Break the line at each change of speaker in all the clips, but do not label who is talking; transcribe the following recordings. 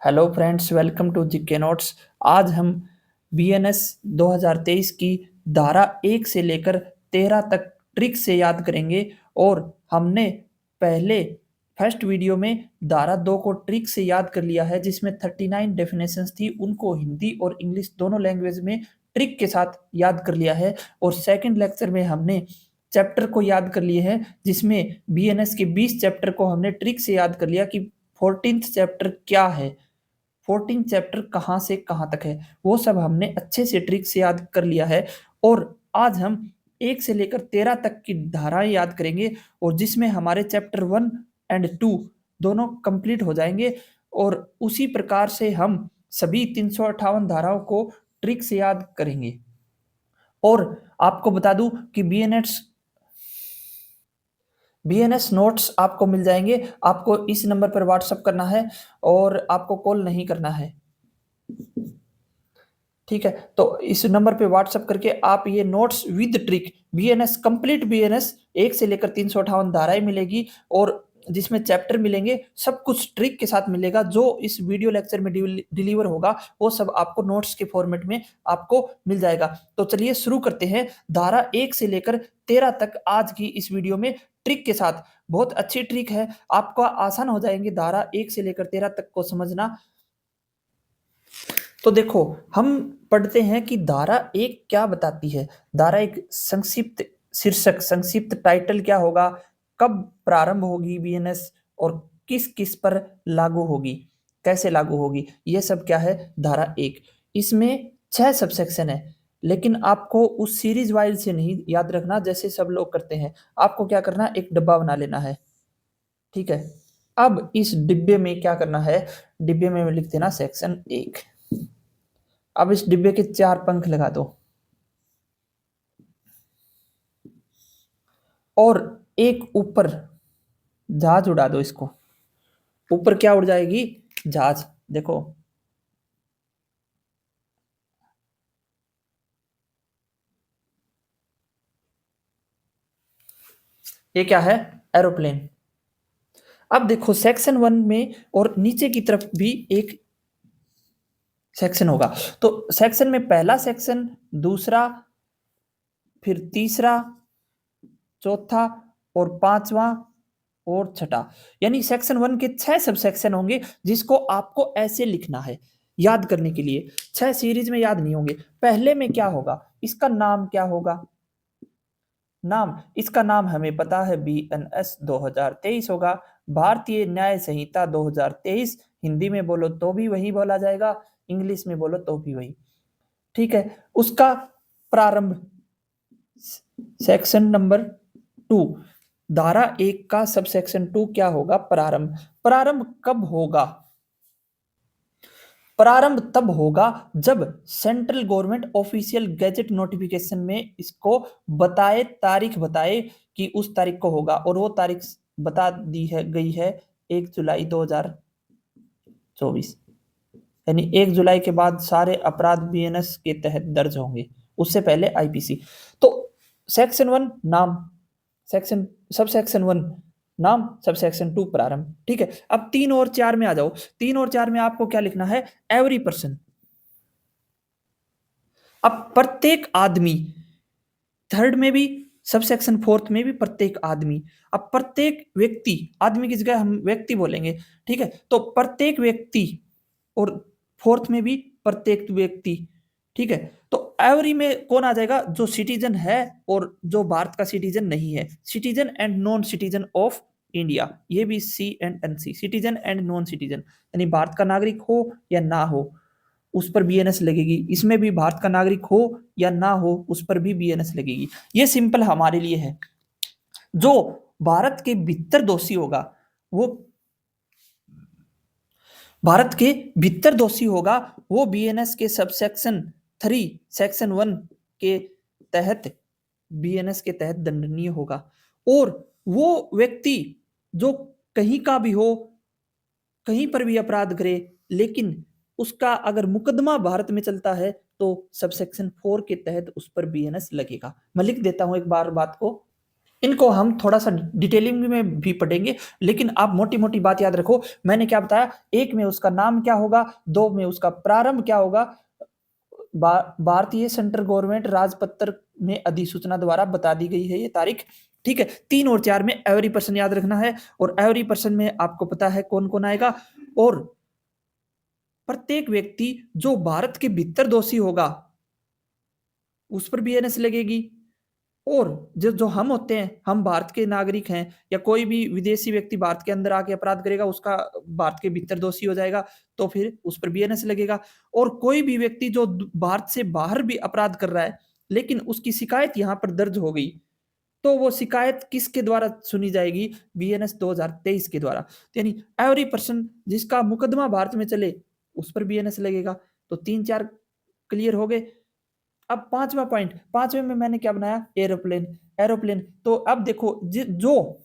Hello friends, welcome to GK notes. आज हम BNS 2023 की धारा 1 से लेकर 13 तक ट्रिक से याद करेंगे। और हमने पहले फर्स्ट वीडियो में धारा 2 को ट्रिक से याद कर लिया है, जिसमें 39 डेफिनेशंस थी, उनको हिंदी और इंग्लिश दोनों लैंग्वेज में ट्रिक के साथ याद कर लिया है। और सेकंड लेक्चर में हमने चैप्टर को याद कर लिए हैं, जिसमें बीएनएस के 20 चैप्टर को हमने ट्रिक से याद कर लिया कि 14th चैप्टर क्या है, 14 चैप्टर कहाँ से कहाँ तक है, वो सब हमने अच्छे से ट्रिक से याद कर लिया है। और आज हम 1 से लेकर 13 तक की धाराएं याद करेंगे, और जिसमें हमारे चैप्टर 1 एंड 2 दोनों कंप्लीट हो जाएंगे। और उसी प्रकार से हम सभी 358 धाराओं को ट्रिक से याद करेंगे। और आपको बता दूं कि बीएनएस नोट्स आपको मिल जाएंगे। आपको इस नंबर पर व्हाट्सअप करना है और आपको कॉल नहीं करना है, ठीक है। तो इस नंबर पे व्हाट्सअप करके आप ये notes with trick BNS complete BNS 1 से लेकर 358 धाराएं मिलेगी, और जिसमें चैप्टर मिलेंगे, सब कुछ ट्रिक के साथ मिलेगा। जो इस वीडियो लेक्चर में डिलीवर होगा वो सब आपको नोट्स के फॉर्मेट में आपको मिल जाएगा। तो चलिए शुरू करते हैं धारा 1 से लेकर 13 तक आज की इस वीडियो में ट्रिक के साथ। बहुत अच्छी ट्रिक है, आपका आसान हो जाएंगे धारा 1 से लेकर 13 तक को समझना। तो देखो, हम पढ़ते हैं कि धारा 1 क्या बताती है। धारा 1 संक्षिप्त शीर्षक, संक्षिप्त टाइटल क्या होगा, कब प्रारंभ होगी बीएनएस, और किस किस पर लागू होगी, कैसे लागू होगी, ये सब क्या है धारा 1। इसमें 6 सबसेक्शन है, लेकिन आपको उस सीरीज वाइज से नहीं याद रखना जैसे सब लोग करते हैं। आपको क्या करना, एक डब्बा बना लेना है, ठीक है। अब इस डिब्बे में क्या करना है, डिब्बे में लिख देना सेक्शन 1। अब इस डिब्बे के 4 पंख लगा दो और एक ऊपर जहाज उड़ा दो। इसको ऊपर क्या उड़ जाएगी, जहाज। देखो, ये क्या है, एरोप्लेन। अब देखो सेक्शन 1 में और नीचे की तरफ भी एक सेक्शन होगा। तो सेक्शन में पहला सेक्शन, दूसरा, फिर तीसरा, चौथा और पांचवा और छठा, यानी सेक्शन 1 के 6 सब सेक्शन होंगे, जिसको आपको ऐसे लिखना है याद करने के लिए। 6 सीरीज में याद नहीं होंगे। पहले में क्या होगा, इसका नाम क्या होगा, नाम, इसका नाम हमें पता है बीएनएस 2023 होगा। भारतीय न्याय संहिता 2023, हिंदी में बोलो तो भी वही बोला जाएगा, इंग्लिश में बोलो तो भी वही, ठीक है। उसका प्रारंभ, सेक्शन नंबर 2, धारा 1 का सब सेक्शन 2 क्या होगा, प्रारंभ। प्रारंभ कब होगा, प्रारंभ तब होगा जब central government official gazette notification में इसको बताए, तारीख बताए कि उस तारीख को होगा, और वो तारीख बता दी है गई है 1 जुलाई 2024, यानी 1 जुलाई के बाद सारे अपराध बीएनएस के तहत दर्ज होंगे, उससे पहले आईपीसी। तो सेक्शन 1 नाम, सेक्शन सब सेक्शन 1 नाम, सब सेक्शन 2 प्रारंभ, ठीक है। अब 3 और 4 में आ जाओ। 3 और 4 में आपको क्या लिखना है, एवरी पर्सन। अब प्रत्येक आदमी, थर्ड में भी, सब सेक्शन 4 में भी प्रत्येक आदमी। अब प्रत्येक व्यक्ति, आदमी की जगह हम व्यक्ति बोलेंगे, ठीक है। तो प्रत्येक व्यक्ति, और 4th में भी प्रत्येक व्यक्ति, ठीक है। तो एवरी में कौन आ जाएगा, जो सिटीजन है और जो भारत का सिटीजन नहीं है, citizen and non citizen of India, ये भी C and N C, citizen and non citizen, यानी भारत का नागरिक हो या ना हो उस पर बीएनएस लगेगी। इसमें भी भारत का नागरिक हो या ना हो उस पर भी बीएनएस लगेगी। ये सिंपल हमारे लिए है। जो भारत के भीतर दोषी होगा, वो भारत के भीतर दोषी होगा, वो बीएनएस के सबसेक्शन 3 सेक्शन 1 के तहत, बीएनएस के तहत दंडनीय होगा। और वो व्यक्ति जो कहीं का भी हो, कहीं पर भी अपराध करे, लेकिन उसका अगर मुकदमा भारत में चलता है, तो सबसेक्शन 4 के तहत उस पर बीएनएस लगेगा। मैं लिख देता हूं एक बार बात को, इनको हम थोड़ा-सा डिटेलिंग में भी पढ़ेंगे, लेकिन आप मोटी-मोटी बात याद रखो, मैंने क्या बताया, 1 में उसका नाम क्या होगा, 2 में उसका प्रारंभ क्या होगा, भारतीय सेंट्रल गवर्नमेंट राजपत्र में अधिसूचना द्वारा बता दी गई है ये तारीख, ठीक है? 3 और 4 में एवरी पर्सन याद रखना है और एवरी पर्सन में आपको पता है कौन-कौन आएगा और प्रत्येक व्यक्ति जो भारत के भीतर दोषी होगा, उस पर बीएनएस लगेगी। और जो जो हम होते हैं, हम भारत के नागरिक हैं या कोई भी विदेशी व्यक्ति भारत के अंदर आके अपराध करेगा, उसका भारत के भीतर दोषी हो जाएगा, तो फिर उस पर बीएनएस लगेगा। और कोई भी व्यक्ति जो भारत से बाहर भी अपराध कर रहा है, लेकिन उसकी शिकायत यहाँ पर दर्ज हो गई, तो वो शिकायत किसके द्वारा सुनी जाएगी? बीएनएस 2023 के द्वारा। यानी एवरी पर्सन जिसका मुकदमा भारत में चले, उस पर बीएनएस लगेगा। तो 3-4 क्लियर हो गए। अब 5वां पॉइंट, 5वें में मैंने क्या बनाया? एरोप्लेन। एरोप्लेन, तो अब देखो जो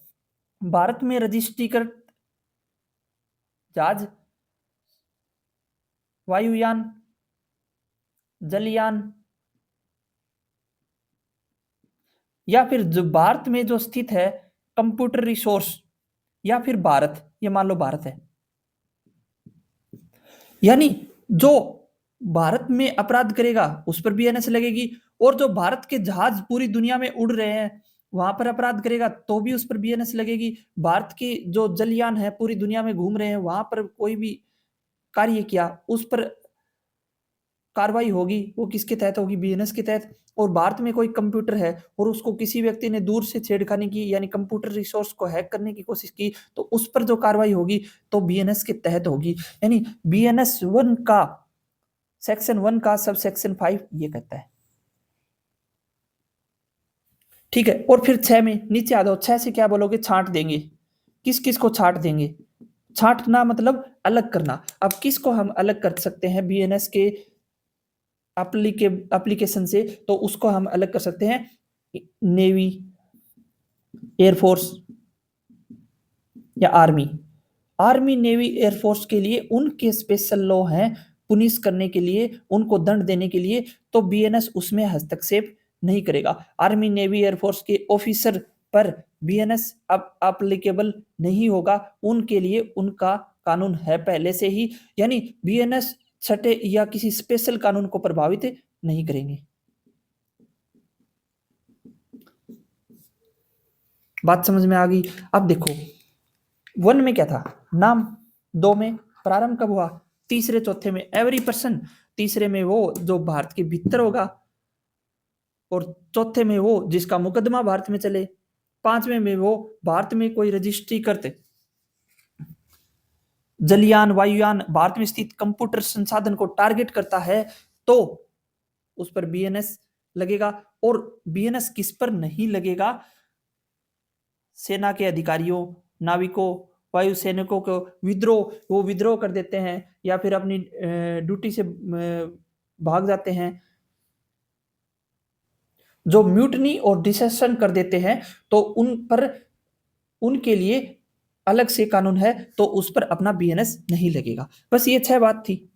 भारत में रजिस्ट्रीकृत जहाज, वायुयान, जलयान या फिर जो भारत में जो स्थित है कंप्यूटर रिसोर्स या फिर भारत, ये मान लो भारत है। यानी जो भारत में अपराध करेगा उस पर बीएनएस लगेगी और जो भारत के जहाज पूरी दुनिया में उड़ रहे हैं वहां पर अपराध करेगा तो भी उस पर बीएनएस लगेगी। भारत की जो जलयान है पूरी दुनिया में घूम रहे हैं, वहां पर कोई भी कार्य किया उस पर कार्रवाई होगी, वो किसके तहत होगी? बीएनएस के तहत। और भारत में कोई कंप्यूटर है और उसको किसी व्यक्ति ने दूर से छेड़खानी की, यानी कंप्यूटर रिसोर्स को हैक करने की कोशिश की, तो उस पर जो कार्रवाई होगी तो बीएनएस के तहत होगी। यानी बीएनएस 1 का सेक्शन 1 का सब सेक्शन 5 ये कहता है, ठीक है। और फिर 6 में नीचे आ जाओ, 6 से क्या बोलोगे? छांट देंगे। किस किस को छांट देंगे? छांटना मतलब अलग करना। अब किसको हम अलग कर सकते हैं बीएनएस के एप्लीकेशन से? तो उसको हम अलग कर सकते हैं नेवी, एयरफोर्स या आर्मी। आर्मी, नेवी, एयरफोर्स के लिए उनके स्पेशल लॉ हैं पुनिश करने के लिए, उनको दंड देने के लिए, तो बीएनएस उसमें हस्तक्षेप नहीं करेगा। आर्मी, नेवी, एयरफोर्स के ऑफिसर पर बीएनएस अब एप्लीकेबल नहीं होगा, उनके लिए उनका कानून है पहले से ही। यानी बीएनएस छठे या किसी स्पेशल कानून को प्रभावित नहीं करेंगे। बात समझ में आ गई? अब देखो 1 में क्या था? नाम। 2 में प्रारंभ कब हुआ? तीसरे चौथे में एवरी पर्सन, तीसरे में वो जो भारत के भीतर होगा और चौथे में वो जिसका मुकदमा भारत में चले, 5वें में वो भारत में कोई रजिस्ट्री करते। जलयान, वायुयान भारत में स्थित कंप्यूटर संसाधन को टारगेट करता है तो उस पर बीएनएस लगेगा। और बीएनएस किस पर नहीं लगेगा? सेना के अधिकारियों, नाविकों, वायु सैनिकों को वो विद्रोह कर देते हैं या फिर अपनी ड्यूटी से भाग जाते हैं, जो म्यूटनी और डिसर्शन कर देते हैं, तो उन पर उनके लिए अलग से कानून है, तो उस पर अपना बीएनएस नहीं लगेगा। बस ये 6 बात थी।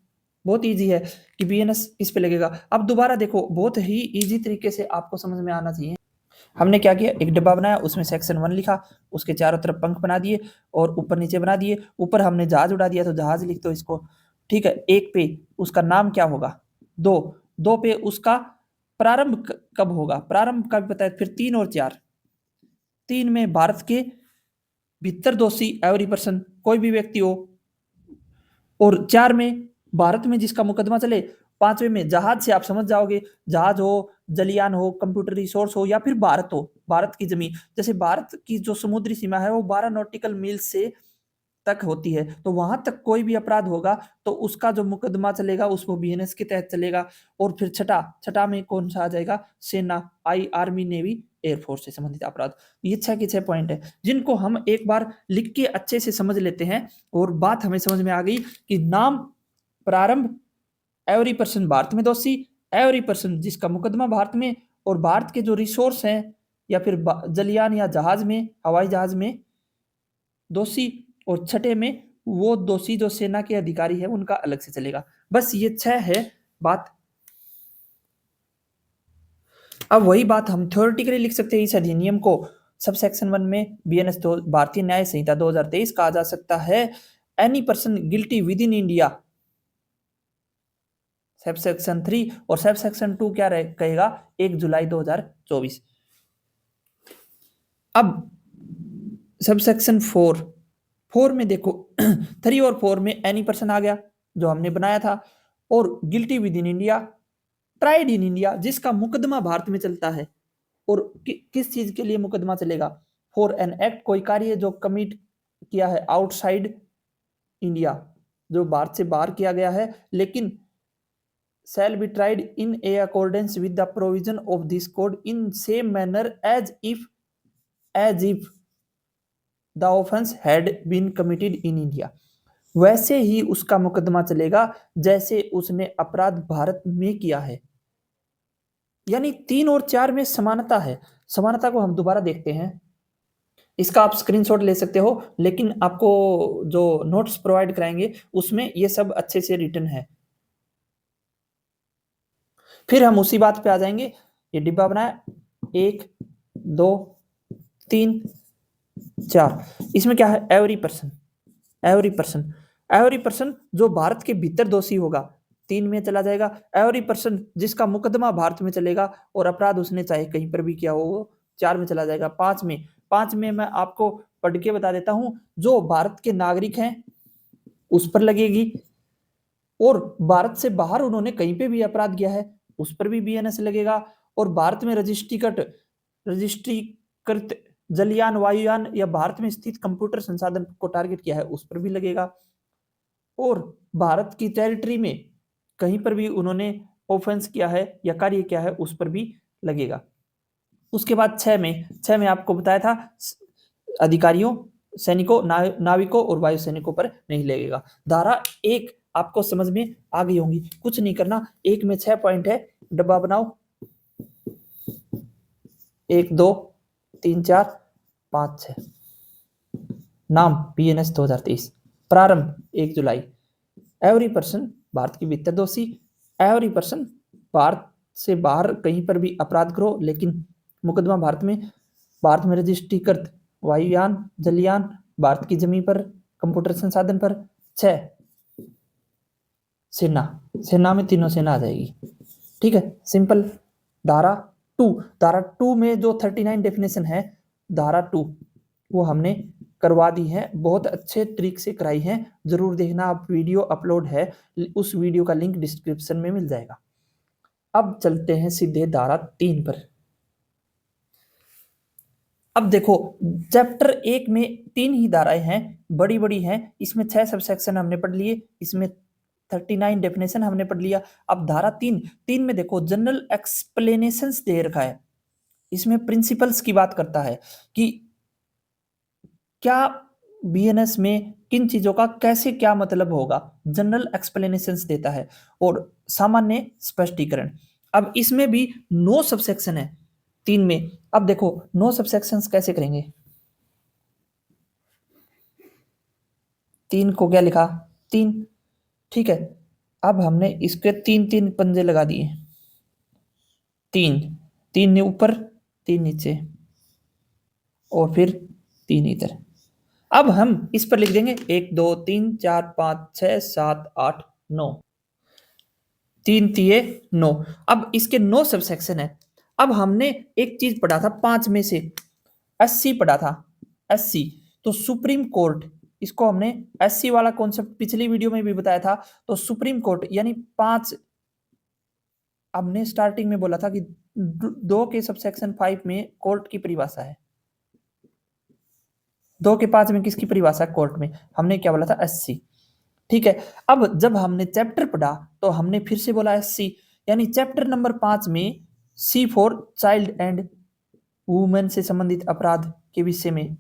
बहुत ईजी है कि बीएनएस किस पे लगेगा। अब दोबारा देखो, बहुत ही ईजी तरीके से आपको समझ में आना चाहिए। हमने क्या किया? एक डब्बा बनाया, उसमें सेक्शन 1 लिखा, उसके चारों तरफ पंख बना दिए और ऊपर नीचे बना दिए। ऊपर हमने जहाज उड़ा दिया तो जहाज लिख दो इसको, ठीक है। 1 पे उसका नाम क्या होगा? 2 पे उसका प्रारंभ कब होगा? प्रारंभ का भी पता है। फिर 3 और 4, 3 में भारत के भीतर दोषी एवरी पर्सन, कोई भी व्यक्ति हो, और 4 में भारत में जिसका मुकदमा चले। 5वें में जहाज से आप समझ जाओगे, जहाज हो, जलयान हो, कंप्यूटर रिसोर्स हो या फिर भारत हो, भारत की जमीन। जैसे भारत की जो समुद्री सीमा है वो 12 नॉटिकल मील से तक होती है, तो वहां तक कोई भी अपराध होगा तो उसका जो मुकदमा चलेगा उसको बीएनएस के तहत चलेगा। और फिर छठा में कौन सा आ जाएगा? सेना, आर्मी, नेवी, एयरफोर्स से संबंधित अपराध। ये 6 के 6 पॉइंट है जिनको हम एक बार लिख के अच्छे से समझ लेते हैं और बात हमें समझ में आ गई कि नाम, प्रारंभ, एवरी पर्सन भारत में दोषी, एवरी पर्सन जिसका मुकदमा भारत में, और भारत के जो रिसोर्स हैं या फिर जलयान या जहाज में, हवाई जहाज में दोषी, और छठे में वो दोषी जो सेना के अधिकारी है उनका अलग से चलेगा। बस ये 6 है बात। अब वही बात हम थ्योरेटिकली लिख सकते हैं इस अधिनियम को सब सेक्शन 1 में बीएनएस दो भारतीय न्याय संहिता 2023 कहा जा सकता है। Any person guilty with in India, sub section 3, और सब सेक्शन 2 क्या कहेगा, 1 जुलाई 2024। अब सब सेक्शन 4 में देखो 3 और 4 में एनी पर्सन आ गया जो हमने बनाया था, और guilty with in India, tried in India, जिसका मुकदमा भारत में चलता है। और किस चीज के लिए मुकदमा चलेगा, फॉर एन एक्ट, कोई कार्य जो कमिट किया है आउटसाइड इंडिया, जो भारत से बाहर किया गया है, लेकिन shall be tried in a accordance with the provision of this code in same manner as if the offense had been committed in India। वैसे ही उसका मुकदमा चलेगा जैसे उसने अपराध भारत में किया है। यानी 3 और 4 में समानता है। समानता को हम दोबारा देखते हैं। इसका आप स्क्रीनशॉट ले सकते हो, लेकिन आपको जो नोट्स प्रोवाइड कराएंगे उसमें ये सब अच्छे से रिटन है। फिर हम उसी बात पे आ जाएंगे। ये डिब्बा बनाया 1 2 3 4, इसमें क्या है, एवरी पर्सन जो भारत के भीतर दोषी होगा 3 में चला जाएगा। एवरी पर्सन जिसका मुकदमा भारत में चलेगा और अपराध उसने चाहे कहीं पर भी किया हो वो 4 में चला जाएगा। 5 में मैं आपको पढ़ के बता देता हूं, जो भारत के नागरिक हैं उस पर लगेगी, और भारत से बाहर उन्होंने कहीं पे भी अपराध किया है उस पर भी बीएनएस लगेगा, और भारत में रजिस्ट्रीकृत जलयान, वायुयान या भारत में स्थित कंप्यूटर संसाधन को टारगेट किया है उस पर भी लगेगा, और भारत की टेरिटरी में कहीं पर भी उन्होंने ऑफेंस किया है या कार्य किया है उस पर भी लगेगा। उसके बाद 6 में आपको बताया था अधिकारियों, सैनिकों, नाविकों और वायु सैनिकों पर नहीं लगेगा। धारा 1 आपको समझ में आ गई होंगी, कुछ नहीं करना। 1 में 6 पॉइंट है, डब्बा बनाओ 1 2 3 4 5 6। नाम बीएनएस 2023। प्रारंभ 1 जुलाई। एवरी पर्सन भारत के भीतर दोषी, एवरी पर्सन भारत से बाहर कहीं पर भी अपराध करो लेकिन मुकदमा भारत में रजिस्ट्रीकृत वायुयान, जलयान, भारत की जमीन पर, कंप्यूटर संसाधन पर। 6 सेना में तीनों सेना आ जाएगी। ठीक है, सिंपल। धारा 2 में जो 39 डेफिनेशन है, धारा 2 वो हमने करवा दी है, बहुत अच्छे तरीके से कराई है, जरूर देखना। आप वीडियो अपलोड है, उस वीडियो का लिंक डिस्क्रिप्शन में मिल जाएगा। अब चलते हैं सीधे धारा 3 पर। अब देखो चैप्टर 1 में 3 ही धाराएं हैं, बड़ी हैं, इसमें 6 सबसेक्शन हमने पढ़ लिए, इसमें 39 डेफिनेशन हमने पढ़ लिया। अब धारा 3 में देखो जनरल एक्सप्लेनेशंस दे रखा है, इसमें प्रिंसिपल्स की बात करता है कि क्या बीएनएस में किन चीजों का कैसे क्या मतलब होगा, जनरल एक्सप्लेनेशंस देता है और सामान्य स्पष्टीकरण। अब इसमें भी 9 सबसेक्शन है 3 में। अब देखो 9 सबसेक्शंस कैसे करेंगे। 3 को क्या लिखा, 3, ठीक है। अब हमने इसके 3 पंजे लगा दिए, 3 ऊपर 3 नीचे और फिर 3 इधर। अब हम इस पर लिख देंगे 1 2 3 4 5 6 7 8 9, 3 तिये 9। अब इसके 9 सबसेक्शन है। अब हमने एक चीज पढ़ा था 5 में से, एससी पढ़ा था, एससी तो सुप्रीम कोर्ट, इसको हमने एससी वाला कॉन्सेप्ट पिछली वीडियो में भी बताया था। तो सुप्रीम कोर्ट यानी 5, हमने स्टार्टिंग में बोला था कि 2 के सबसेक्शन 5 में कोर्ट की परिभाषा है, 2 के 5 में किसकी परिभाषा, कोर्ट में। हमने क्या बोला था, एससी। ठीक है, अब जब हमने चैप्टर पढ़ा तो हमने फिर से बोला एससी, यानी चैप्टर नंबर 5 में C for child and women से संबंधित अपराध के विषय में,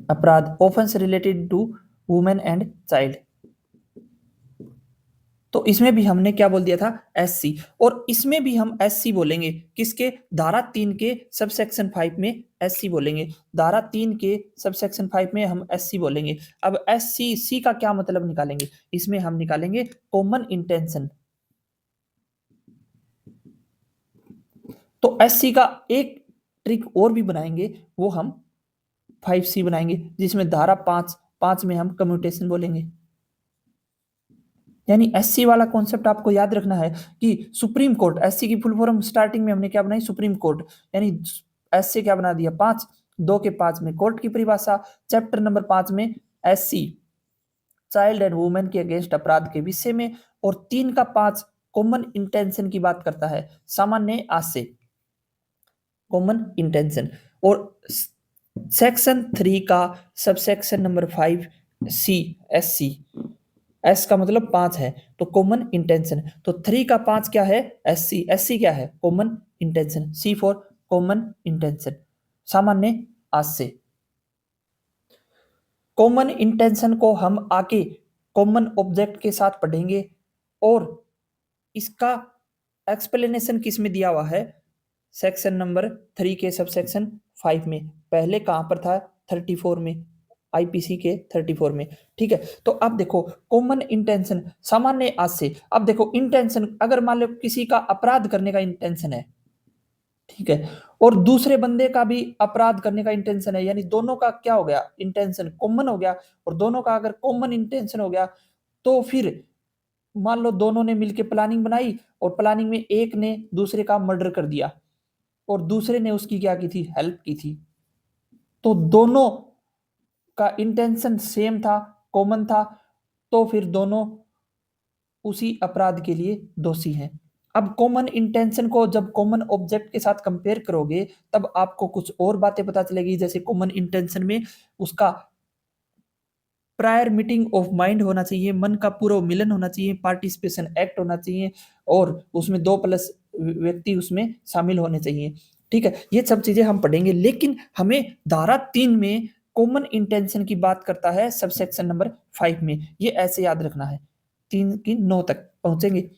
अपराध offence related to women and child, तो इसमें भी हमने क्या बोल दिया था, एससी। और इसमें भी हम एससी बोलेंगे, किसके, धारा 3 के सबसेक्शन 5 में एससी बोलेंगे, धारा 3 के सबसेक्शन 5 में हम एससी बोलेंगे। अब एससी सी का क्या मतलब निकालेंगे, इसमें हम निकालेंगे कॉमन इंटेंशन। तो एससी का एक ट्रिक और भी बनाएंगे, वो हम 5C बनाएंगे, जिसमें धारा 5 में हम कम्यूटेशन बोलेंगे। यानी एससी वाला कॉन्सेप्ट आपको याद रखना है कि सुप्रीम कोर्ट, एससी की फुल फॉर्म स्टार्टिंग में हमने क्या बनाई, सुप्रीम कोर्ट, यानी एस से क्या बना दिया 5, 2 के 5 में कोर्ट की परिभाषा, चैप्टर नंबर 5 में एससी चाइल्ड एंड वुमेन के अगेंस्ट अपराध के विषय में, और 3 का 5 कॉमन इंटेंशन की बात करता है, सामान्य आशय, कॉमन इंटेंशन। और सेक्शन 3 का subsection number 5C SC, S का मतलब 5 है तो कॉमन इंटेंशन, तो 3 का 5 क्या है, एससी, एससी क्या है, common intention, C for common intention, सामान्य आशय। कॉमन इंटेंशन को हम आगे कॉमन ऑब्जेक्ट के साथ पढ़ेंगे, और इसका एक्सप्लेनेशन किस में दिया हुआ है, सेक्शन नंबर 3 के सबसेक्शन 5 में, पहले कहां पर था, 34 में, आईपीसी के 34 में। ठीक है, तो अब देखो कॉमन इंटेंशन, सामान्य आशय। अब देखो इंटेंशन, अगर मान लो किसी का अपराध करने का इंटेंशन है, ठीक है, और दूसरे बंदे का भी अपराध करने का इंटेंशन है, यानी दोनों का क्या हो गया, इंटेंशन कॉमन हो गया, और दोनों का अगर कॉमन इंटेंशन हो गया, तो फिर मान लो दोनों ने मिलकर प्लानिंग बनाई, और प्लानिंग में एक ने दूसरे का मर्डर कर दिया और दूसरे ने उसकी क्या की थी, हेल्प की थी, तो दोनों का इंटेंशन सेम था, कॉमन था, तो फिर दोनों उसी अपराध के लिए दोषी हैं। अब कॉमन इंटेंशन को जब कॉमन ऑब्जेक्ट के साथ कंपेयर करोगे, तब आपको कुछ और बातें पता चलेगी, जैसे कॉमन इंटेंशन में उसका प्रायर मीटिंग ऑफ माइंड होना चाहिए, मन का पूरा मिलन होना चाहिए, पार्टिसिपेशन एक्ट होना चाहिए, और उसमें 2+ व्यक्ति उसमें शामिल होने चाहिए। ठीक है, ये सब चीजें हम पढ़ेंगे, लेकिन हमें धारा 3 में कॉमन इंटेंशन की बात करता है, सबसेक्शन नंबर 5 में, ये ऐसे याद रखना है, 3 की 9 तक पहुंचेंगे।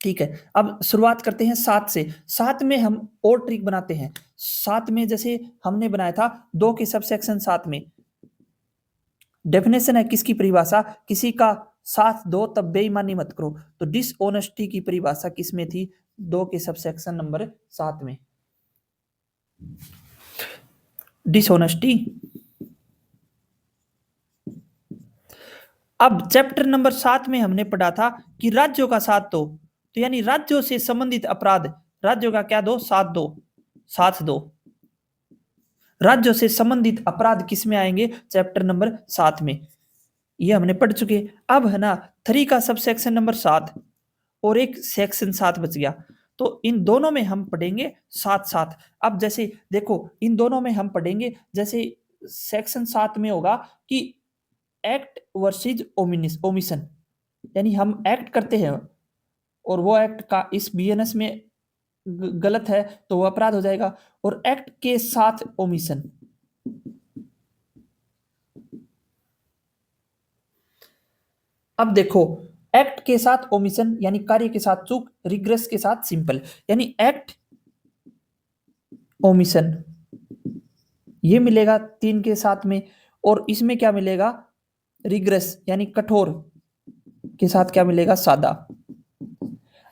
ठीक है, अब शुरुआत करते हैं 7 से। 7 में हम और ट्रिक बनाते हैं। 7 में जैसे हमने बनाया था 2 के सबसेक्शन 7 में डेफिनेशन है, किसकी परिभाषा, किसी का साथ दो तब बेईमानी मत करो, तो डिसऑनेस्टी की परिभाषा किसमें थी, 2 के सबसेक्शन नंबर 7 में, डिसऑनेस्टी। अब चैप्टर नंबर 7 में हमने पढ़ा था कि राज्यों का साथ दो, तो यानी राज्यों से संबंधित अपराध, राज्यों का क्या दो, साथ दो, साथ दो, राज्यों से संबंधित अपराध किस में आएंगे, चैप्टर नंबर 7 में, ये हमने पढ़ चुके। अब है ना 3 का सबसेक्शन नंबर 7 और एक सेक्शन 7 बच गया, तो इन दोनों में हम पढ़ेंगे साथ साथ। अब जैसे देखो इन दोनों में हम पढ़ेंगे, जैसे सेक्शन 7 में होगा कि एक्ट वर्सेज ओमिशन, यानी हम एक्ट करते हैं और वो एक्ट का इस बीएनएस में गलत है तो वो अपराध हो जाएगा, और एक्ट के साथ ओमिशन, अब देखो एक्ट के साथ ओमिशन यानी कार्य के साथ चूक, रिग्रेस के साथ सिंपल, यानी एक्ट ओमिशन ये मिलेगा 3 के साथ में, और इसमें क्या मिलेगा, रिग्रेस यानी कठोर के साथ क्या मिलेगा, सादा।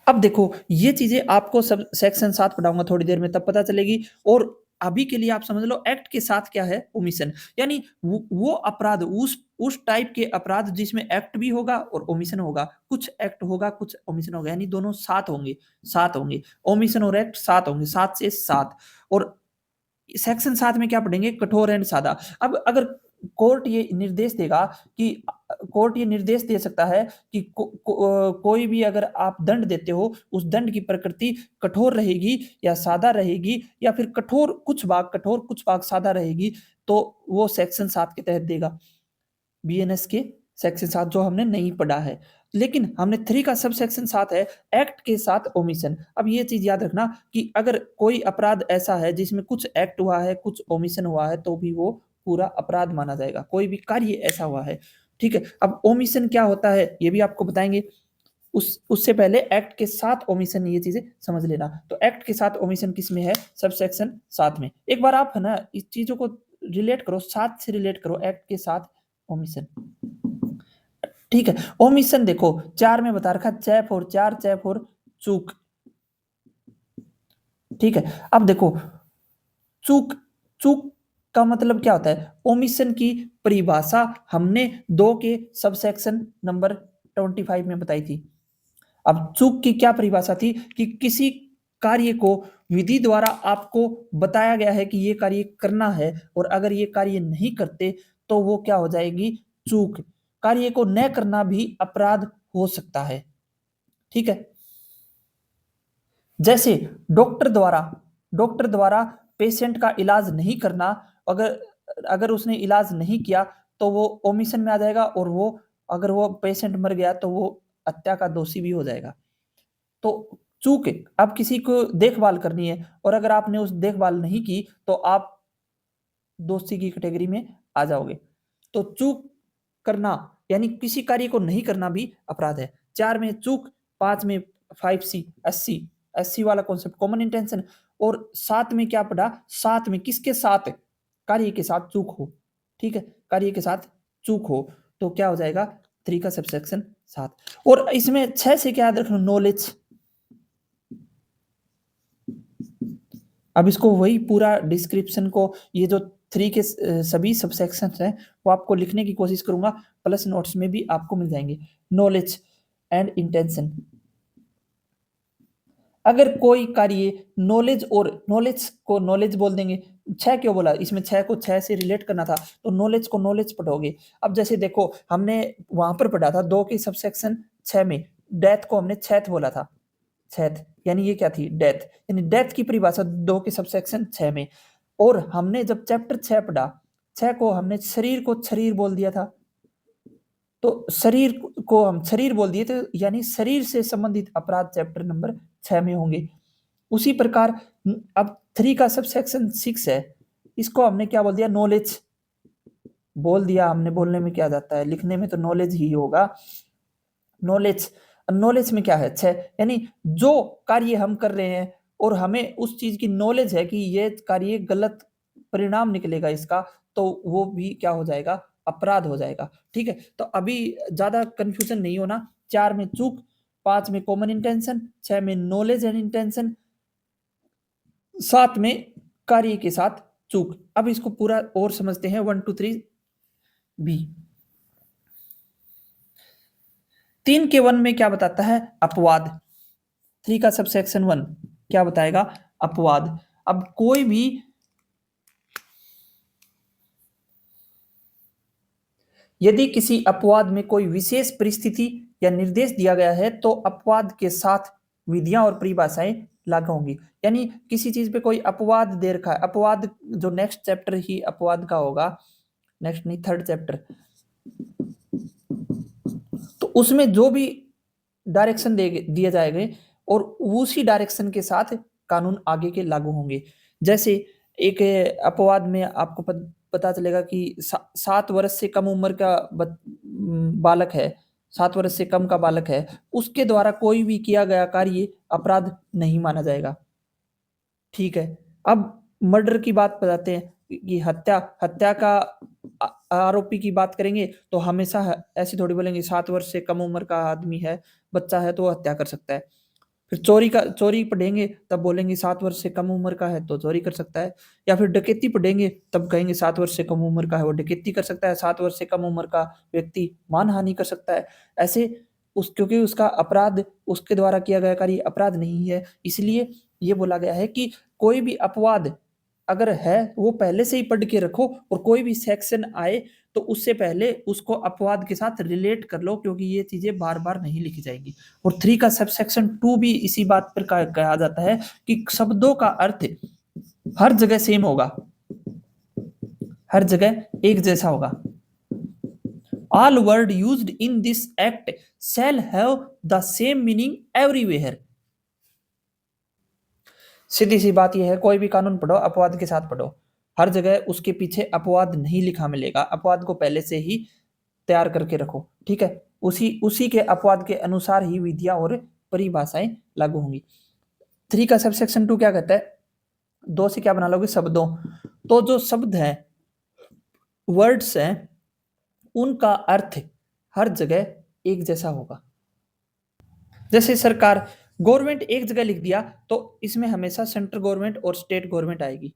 अब देखो ये चीजें आपको सब सेक्शन 7 पढ़ाऊंगा थोड़ी देर में, तब पता चलेगी, और अभी के लिए आप समझ लो एक्ट के साथ क्या है, ओमिशन, यानी वो अपराध, उस टाइप के अपराध जिसमें एक्ट भी होगा और ओमिशन होगा, कुछ एक्ट होगा कुछ ओमिशन होगा, यानी दोनों साथ होंगे, साथ होंगे, ओमिशन और एक्ट साथ होंगे, 7 से 7। और सेक्शन 7 में क्या पढ़ेंगे, कठोर एंड सादा। अब अगर कोर्ट ये निर्देश देगा कि कोर्ट ये निर्देश दे सकता है कि कोई भी अगर आप दंड देते हो, उस दंड की प्रकृति कठोर रहेगी या सादा रहेगी, या फिर कठोर कुछ भाग सादा रहेगी, तो वो सेक्शन 7 के तहत देगा, बीएनएस के सेक्शन 7 जो हमने नहीं पढ़ा है। लेकिन हमने 3 का सब सेक्शन 7 है, एक्ट के साथ ओमिशन। अब ये चीज याद रखना कि अगर कोई अपराध ऐसा है जिसमें कुछ एक्ट हुआ है कुछ ओमिशन हुआ है, तो भी वो पूरा अपराध माना जाएगा, कोई भी कार्य ऐसा हुआ है। ठीक है, अब ओमिशन क्या होता है ये भी आपको बताएंगे, उससे पहले एक्ट के साथ ओमिशन, ये चीजें समझ लेना। तो एक्ट के साथ ओमिशन किस में है, सब सेक्शन 7 में। एक बार आप है ना इस चीजों को रिलेट करो, 7 से रिलेट करो एक्ट के साथ ओमिशन। ठीक है, ओमिशन देखो 4 में बता रखा, चैप और 4 चैप और चूक, ठीक है। अब देखो, चूक चूक का मतलब क्या होता है? ओमिशन की परिभाषा हमने 2 के सबसेक्शन नंबर 25 में बताई थी। अब चूक की क्या परिभाषा थी कि किसी कार्य को विधि द्वारा आपको बताया गया है कि ये कार्य करना है और अगर ये कार्य नहीं करते तो वो क्या हो जाएगी? चूक। कार्य को न करना भी अपराध हो सकता है। ठीक है। जैसे डॉक्टर द्वारा पेशेंट का इलाज नहीं करना, अगर अगर उसने इलाज नहीं किया तो वो ओमिशन में आ जाएगा और वो अगर वो पेशेंट मर गया तो वो हत्या का दोषी भी हो जाएगा। तो चूक अब किसी को देखभाल करनी है और अगर आपने उस देखभाल नहीं की तो आप दोषी की कैटेगरी में आ जाओगे। तो चूक करना यानी किसी कार्य को नहीं करना भी अपराध है। 4 में चूक, 5 में 5C एससी एससी वाला कॉन्सेप्ट कॉमन इंटेंशन और 7 में क्या पढ़ा? 7 में किसके साथ? कार्य के साथ चूक हो। ठीक है, कार्य के साथ चूक हो तो क्या हो जाएगा? 3 का सबसेक्शन 7। और इसमें 6 से क्या याद रखना? नॉलेज। अब इसको वही पूरा डिस्क्रिप्शन को ये जो 3 के सभी सबसेक्शंस हैं वो आपको लिखने की कोशिश करूंगा, प्लस नोट्स में भी आपको मिल जाएंगे। Knowledge and intention. अगर कोई कार्य नॉलेज और नॉलेज को नॉलेज बोल देंगे, 6 क्यों बोला? इसमें 6 को 6 से रिलेट करना था तो नॉलेज को नॉलेज पढ़ोगे। अब जैसे देखो हमने वहां पर पढ़ा था 2 के सबसेक्शन 6 में डेथ को हमने छैथ बोला था। छैथ यानी ये क्या थी? डेथ। यानी डेथ की परिभाषा 2 के सबसेक्शन 6 में। और हमने जब चैप्टर 6 पढ़ा, 6 को हमने शरीर को शरीर बोल दिया था। तो शरीर को हम शरीर बोल दिए तो यानी शरीर से संबंधित अपराध चैप्टर नंबर 6 में होंगे। उसी प्रकार अब 3 का सबसेक्शन 6 है, इसको हमने क्या बोल दिया? नॉलेज बोल दिया हमने। बोलने में क्या जाता है? लिखने में तो नॉलेज ही होगा। नॉलेज, नॉलेज में क्या है? 6 यानी जो कार्य हम कर रहे हैं और हमें उस चीज की नॉलेज है कि ये कार्य गलत परिणाम निकलेगा इसका, तो वो भी क्या हो जाएगा? अपराध हो जाएगा। ठीक है, तो अभी ज्यादा कंफ्यूजन नहीं होना। 4 में चूक, 5 में कॉमन इंटेंशन, 6 में नॉलेज एंड इंटेंशन, 7 में कार्य के साथ चूक। अब इसको पूरा और समझते हैं 1 2 3 बी। 3 के 1 में क्या बताता है? अपवाद। 3 का सबसेक्शन 1 क्या बताएगा? अपवाद। अब कोई भी यदि किसी अपवाद में कोई विशेष परिस्थिति या निर्देश दिया गया है तो अपवाद के साथ विधियां और परिभाषाएं लागू होंगी। यानी किसी चीज पे कोई अपवाद दे रखा है, अपवाद जो नेक्स्ट चैप्टर ही अपवाद का होगा, नेक्स्ट नहीं थर्ड चैप्टर, तो उसमें जो भी डायरेक्शन दिए जाएंगे और उसी डायरेक्शन के साथ कानून आगे के लागू होंगे। जैसे एक अपवाद में आपको पता चलेगा कि 7 वर्ष से कम उम्र का बालक है, 7 वर्ष से कम का बालक है, उसके द्वारा कोई भी किया गया कार्य अपराध नहीं माना जाएगा। ठीक है। अब मर्डर की बात बताते हैं कि हत्या हत्या का आरोपी की बात करेंगे तो हमेशा ऐसी थोड़ी बोलेंगे 7 वर्ष से कम उम्र का आदमी है, बच्चा है तो वो हत्या कर सकता है। फिर चोरी पढ़ेंगे तब बोलेंगे 7 वर्ष से कम उम्र का है तो चोरी कर सकता है। या फिर डकैती पढ़ेंगे तब कहेंगे 7 वर्ष से कम उम्र का है वो डकैती कर सकता है, 7 वर्ष से कम उम्र का व्यक्ति मानहानि कर सकता है। ऐसे उस क्योंकि उसका अपराध उसके द्वारा किया गया कार्य अपराध नहीं है, इसलिए ये बोला गया है कि कोई भी अपवाद अगर है वो पहले से ही पढ़ के रखो और कोई भी सेक्शन आए तो उससे पहले उसको अपवाद के साथ रिलेट कर लो, क्योंकि ये चीजें बार बार नहीं लिखी जाएंगी। और 3 का सबसेक्शन 2 भी इसी बात पर कहा जाता है कि शब्दों का अर्थ हर जगह सेम होगा, हर जगह एक जैसा होगा। All word used in this act shall have the same meaning everywhere. सीधी सी बात यह है, कोई भी कानून पढ़ो अपवाद के साथ पढ़ो, हर जगह उसके पीछे अपवाद नहीं लिखा मिलेगा, अपवाद को पहले से ही तैयार करके रखो। ठीक है, उसी उसी के अपवाद के अनुसार ही विधियां और परिभाषाएं लागू होंगी। 3 का सबसेक्शन 2 क्या कहता है? 2 से क्या बना लोगे? शब्दों। तो जो शब्द हैं, वर्ड्स हैं, उनका अर्थ हर जगह एक जैसा होगा। जैसे सरकार गवर्नमेंट एक जगह लिख दिया तो इसमें हमेशा सेंट्रल गवर्नमेंट और स्टेट गवर्नमेंट आएगी,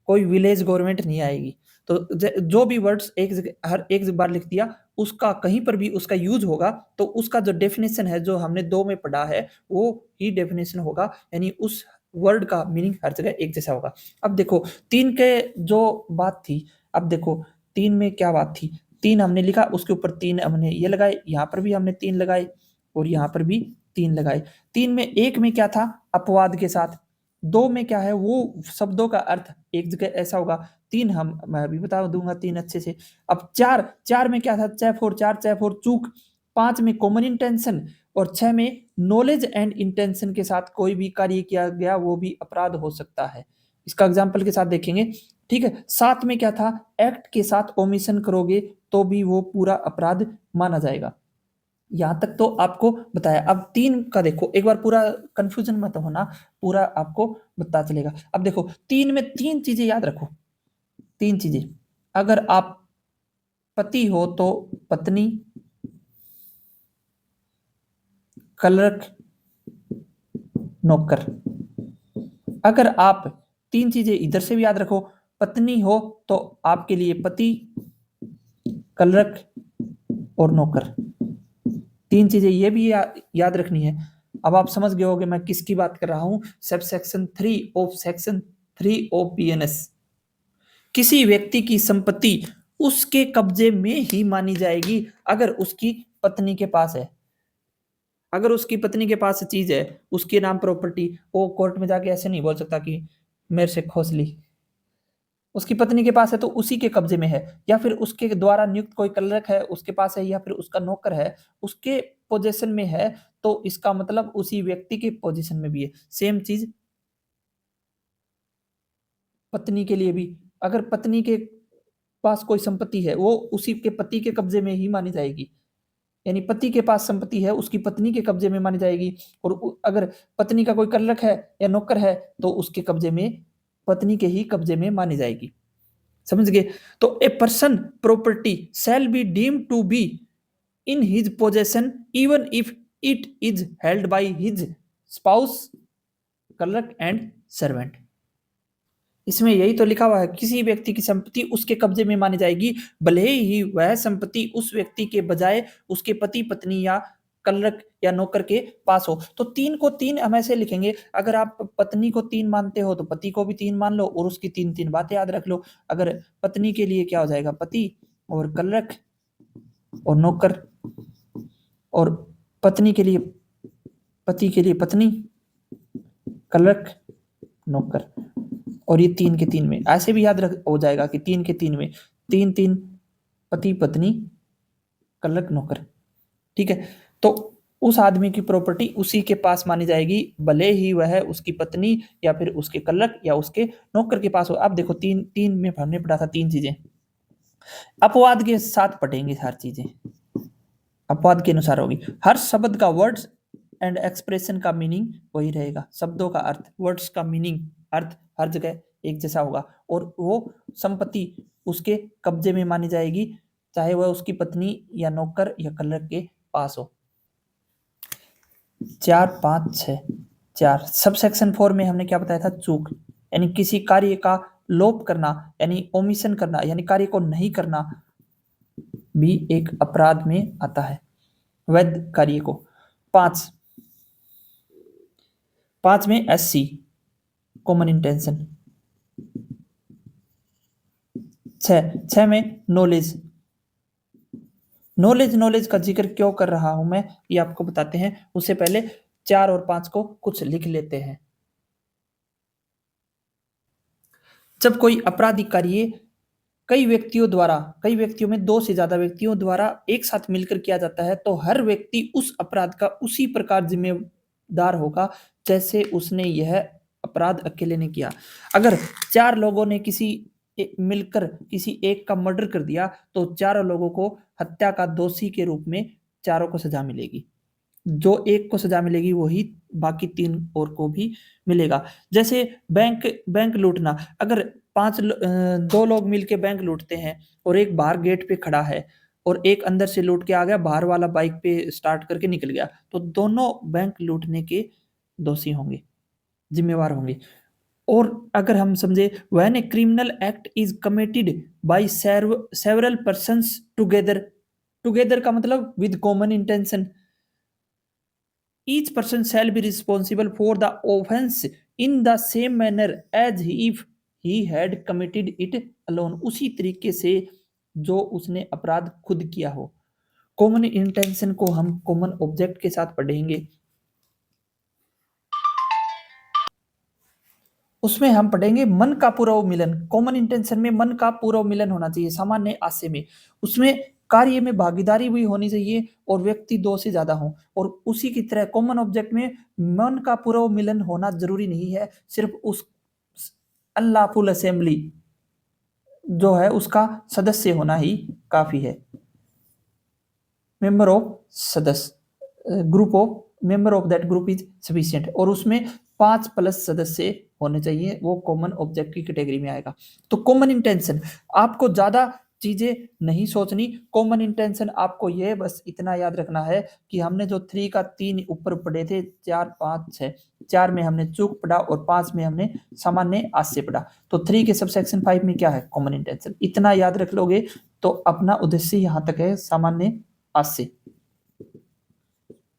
कोई विलेज गवर्नमेंट नहीं आएगी। तो जो भी वर्ड्स एक जगह हर एक बार लिख दिया, उसका कहीं पर भी उसका यूज होगा तो उसका जो डेफिनेशन है जो हमने दो में पढ़ा है वो ही डेफिनेशन होगा, यानी उस वर्ड का मीनिंग हर जगह एक जैसा होगा। अब देखो तीन के जो बात थी, अब देखो तीन में क्या बात थी, तीन हमने लिखा उसके ऊपर तीन हमने ये लगाए, यहाँ पर भी हमने तीन लगाए और यहाँ पर भी तीन लगाए। तीन में एक में क्या था अपवाद के साथ, दो में क्या है वो शब्दों का अर्थ एक जगह ऐसा होगा, तीन हम मैं अभी बता दूंगा तीन अच्छे से। अब चार, चार में क्या था चय फॉर चार, चय फॉर चूक। पांच में कॉमन इंटेंशन और छह में नॉलेज एंड इंटेंशन के साथ कोई भी कार्य किया गया वो भी अपराध हो सकता है। इसका एग्जाम्पल के साथ देखेंगे, ठीक है। सात में क्या था एक्ट के साथ ओमिशन करोगे तो भी वो पूरा अपराध माना जाएगा। यहां तक तो आपको बताया। अब तीन का देखो एक बार, पूरा कंफ्यूजन मत होना, पूरा आपको पता चलेगा। अब देखो तीन में तीन चीजें याद रखो, तीन चीजें। अगर आप पति हो तो पत्नी, क्लर्क, नौकर। अगर आप तीन चीजें इधर से भी याद रखो, पत्नी हो तो आपके लिए पति, क्लर्क और नौकर। तीन चीजें ये भी याद रखनी है। अब आप समझ गए होंगे मैं किसकी बात कर रहा हूं, sub section 3 of section 3 of BNS. किसी व्यक्ति की संपत्ति उसके कब्जे में ही मानी जाएगी अगर उसकी पत्नी के पास है। अगर उसकी पत्नी के पास चीज है, उसके नाम प्रॉपर्टी, वो कोर्ट में जाके ऐसे नहीं बोल सकता कि मेरे से खोस ली। उसकी पत्नी के पास है तो उसी के कब्जे में है, या फिर उसके द्वारा नियुक्त कोई क्लर्क है उसके पास है, या फिर उसका नौकर है उसके पोजीशन में है, तो इसका मतलब उसी व्यक्ति के पोजीशन में भी है। सेम चीज पत्नी के लिए भी, अगर पत्नी के पास कोई संपत्ति है वो उसी के पति के कब्जे में ही मानी जाएगी, यानी पति के पास संपत्ति है उसकी पत्नी के कब्जे में मानी जाएगी। और अगर पत्नी का कोई क्लर्क है या नौकर है तो उसके कब्जे में, पत्नी के ही कब्जे में मानी जाएगी। समझ गए? तो a person property shall be deemed to be in his possession even if it is held by his spouse, clerk and servant. इसमें यही तो लिखा हुआ है, किसी व्यक्ति की संपत्ति उसके कब्जे में मानी जाएगी भले ही वह संपत्ति उस व्यक्ति के बजाय उसके पति, पत्नी या क्लर्क या नौकर के पास हो। तो तीन को तीन हम ऐसे लिखेंगे, अगर आप पत्नी को तीन मानते हो तो पति को भी तीन मान लो और उसकी तीन तीन बातें याद रख लो। अगर पत्नी के लिए क्या हो जाएगा पति और क्लर्क और नौकर, और पत्नी के लिए पति के लिए पत्नी, क्लर्क, नौकर। और ये तीन के तीन में ऐसे भी याद रख हो जाएगा कि तीन के तीन में तीन तीन पति, पत्नी, क्लर्क, नौकर। ठीक है, तो उस आदमी की प्रॉपर्टी उसी के पास मानी जाएगी भले ही वह उसकी पत्नी या फिर उसके क्लर्क या उसके नौकर के पास हो। अब देखो तीन तीन में हमने पढ़ा था तीन चीजें, अपवाद के साथ पढ़ेंगे हर चीजें, अपवाद के अनुसार होगी। हर शब्द का वर्ड्स एंड एक्सप्रेशन का मीनिंग वही रहेगा, शब्दों का अर्थ, वर्ड्स का मीनिंग, अर्थ हर जगह एक जैसा होगा। और वो संपत्ति उसके कब्जे में मानी जाएगी चाहे वह उसकी पत्नी या नौकर या क्लर्क के पास हो। 4, 5, 6, 4। सब सेक्शन 4 में हमने क्या बताया था, चूक, यानी किसी कार्य का लोप करना, यानी ओमिशन करना, यानी कार्य को नहीं करना भी एक अपराध में आता है, वैध कार्य को। 5 में SC कॉमन इंटेंशन। 6 में नॉलेज। नॉलेज का जिक्र क्यों कर रहा हूं मैं ये आपको बताते हैं, उससे पहले 4 और 5 को कुछ लिख लेते हैं। जब कोई आपराधिक कार्य कई व्यक्तियों में दो से ज्यादा व्यक्तियों द्वारा एक साथ मिलकर किया जाता है तो हर व्यक्ति उस अपराध का उसी प्रकार जिम्मेदार होगा जैसे उसने यह अपराध अकेले ने किया। अगर 4 लोगों ने मिलकर किसी एक का मर्डर कर दिया तो चारों लोगों को हत्या का दोषी के रूप में चारों को सजा मिलेगी। जो एक को सजा मिलेगी वही बाकी 3 और को भी मिलेगा। जैसे बैंक लूटना, अगर 2 लोग मिलके बैंक लूटते हैं और एक बाहर गेट पे खड़ा है और एक अंदर से लूट के आ गया, बाहर वाला बाइक पे स्टार्ट करके निकल गया, तो दोनों बैंक लूटने के दोषी होंगे, जिम्मेवार होंगे। और अगर हम समझे when A criminal act is committed by several persons together, together का मतलब with common intention, each person shall be responsible for the offense in the same manner as if he had committed it alone, उसी तरीके से जो उसने अपराध खुद किया हो। कॉमन इंटेंशन को हम कॉमन ऑब्जेक्ट के साथ पढ़ेंगे, उसमें हम पढ़ेंगे मन का पूर्व मिलन। कॉमन इंटेंशन में मन का पूर्व मिलन होना चाहिए सामान्य आशय में, उसमें कार्य में भागीदारी भी होनी चाहिए और व्यक्ति दो से ज्यादा हो। और उसी की तरह कॉमन ऑब्जेक्ट में मन का पूर्व मिलन होना जरूरी नहीं है, सिर्फ उस अनलॉफुल असेंबली जो है उसका सदस्य होना ही काफी है। मेंबर ऑफ सदस्य, group of member of that group is sufficient, और उसमें 5+ सदस्य होने चाहिए, वो कॉमन ऑब्जेक्ट की कैटेगरी में आएगा। तो कॉमन इंटेंशन, आपको ज्यादा चीजें नहीं सोचनी, कॉमन इंटेंशन आपको ये बस इतना याद रखना है कि हमने जो 3 का 3 ऊपर पढ़े थे, 4 5 6, 4 में हमने चूक पढ़ा और 5 में हमने सामान्य आशय पढ़ा। तो 3 के सबसेक्शन 5 में क्या है, कॉमन इंटेंशन। इतना याद रख लोगे तो अपना उद्देश्य यहां तक है, सामान्य आशय।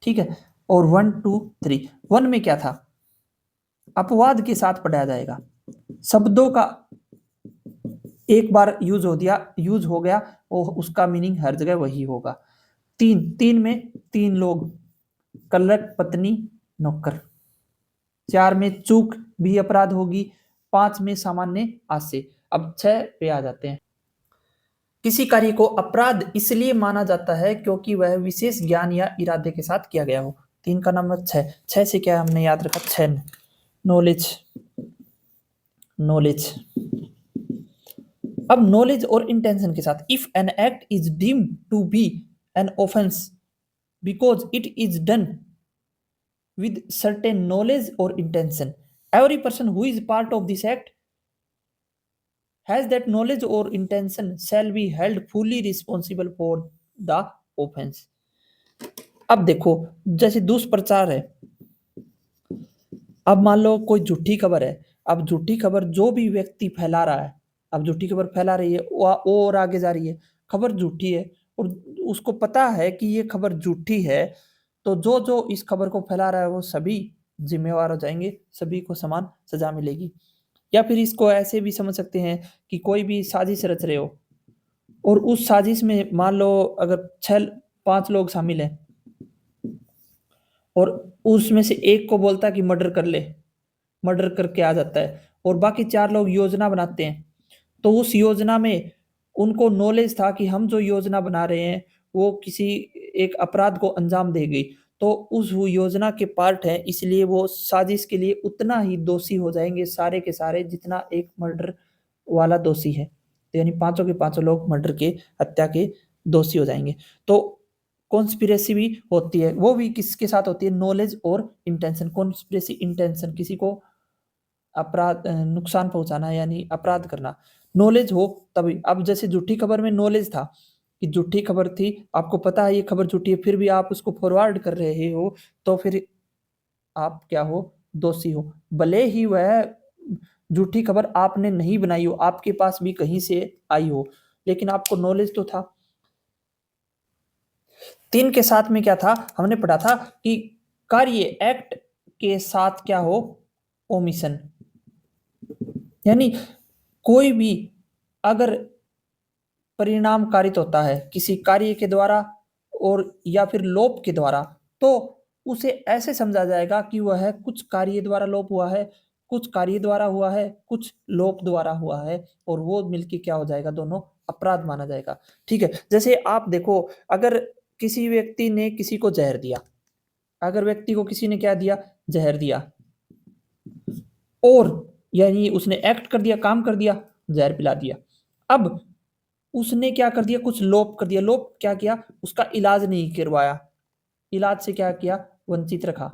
ठीक है। और 1 2 3, 1 में क्या था, अपवाद के साथ पढ़ाया जाएगा, शब्दों का एक बार यूज हो गया और उसका मीनिंग हर जगह वही होगा। 3 में 3 लोग, क्लर्क, पत्नी, नौकर। 4 में चूक भी अपराध होगी, 5 में सामान्य आशय। अब 6 पे आ जाते हैं। किसी कार्य को अपराध इसलिए माना जाता है क्योंकि वह विशेष ज्ञान या इरादे के साथ किया गया हो। 3 का नंबर 6, 6 से क्या हमने याद रखा, 6 नॉलेज, नॉलेज। अब नॉलेज और इंटेंशन के साथ, if an act is deemed to be an offence because it is done with certain knowledge और intention, every person who is part of this act has that knowledge or intention shall be held fully responsible for the offense। अब देखो, जैसे दुष्प्रचार है, अब मान लो कोई झूठी खबर है, अब झूठी खबर जो भी व्यक्ति फैला रहा है, अब झूठी खबर फैला रही है, वो और आगे जा रही है, खबर झूठी है और उसको पता है कि ये खबर झूठी है, तो जो जो इस खबर को फैला रहा है वो सभी जिम्मेवार हो जाएंगे, सभी को समान सजा मिलेगी। या फिर इसको ऐसे भी समझ सकते हैं कि कोई भी साजिश रच रहे हो और उस साजिश में मान लो अगर 5 लोग शामिल हैं और उसमें से एक को बोलता है कि मर्डर कर ले, मर्डर करके आ जाता है, और बाकी 4 लोग योजना बनाते हैं, तो उस योजना में उनको नॉलेज था कि हम जो योजना बना रहे हैं वो किसी एक अपराध को अंजाम देगी, तो उस वो योजना के पार्ट है, इसलिए वो साजिश के लिए उतना ही दोषी हो जाएंगे सारे के सारे जितना एक मर्डर वाला दोषी है। तो यानी 5 के 5 लोग मर्डर के, हत्या के दोषी हो जाएंगे। तो कॉन्स्पिरेसी भी होती है, वो भी किसके साथ होती है, नॉलेज और इंटेंशन। कॉन्स्पिरेसी इंटेंशन, किसी को अपराध नुकसान पहुंचाना यानी अपराध करना, नॉलेज हो तभी। अब जैसे झूठी खबर में नॉलेज था कि झूठी खबर थी, आपको पता है ये खबर झूठी है, फिर भी आप उसको फॉरवर्ड कर रहे हो, तो फिर आप क्या हो, दोषी हो। भले ही वह झूठी खबर आपने नहीं बनाई हो, आपके पास भी कहीं से आई हो, लेकिन आपको नॉलेज तो था। 3 के साथ में क्या था, हमने पढ़ा था कि कार्य एक्ट के साथ क्या हो, ओमिशन, यानी कोई भी अगर परिणाम कारित होता है किसी कार्य के द्वारा और या फिर लोप के द्वारा, तो उसे ऐसे समझा जाएगा कि वह कुछ कार्य द्वारा लोप हुआ है, कुछ कार्य द्वारा हुआ है, कुछ लोप द्वारा हुआ है, और वो मिलके क्या हो जाएगा, दोनों अपराध माना जाएगा। ठीक है। जैसे आप देखो, अगर किसी व्यक्ति ने किसी को जहर दिया, अगर व्यक्ति को किसी ने क्या दिया, जहर दिया, और यानी उसने एक्ट कर दिया, काम कर दिया, जहर पिला दिया। अब उसने क्या कर दिया, कुछ लोप कर दिया। लोप क्या किया, उसका इलाज नहीं करवाया, इलाज से क्या किया, वंचित रखा,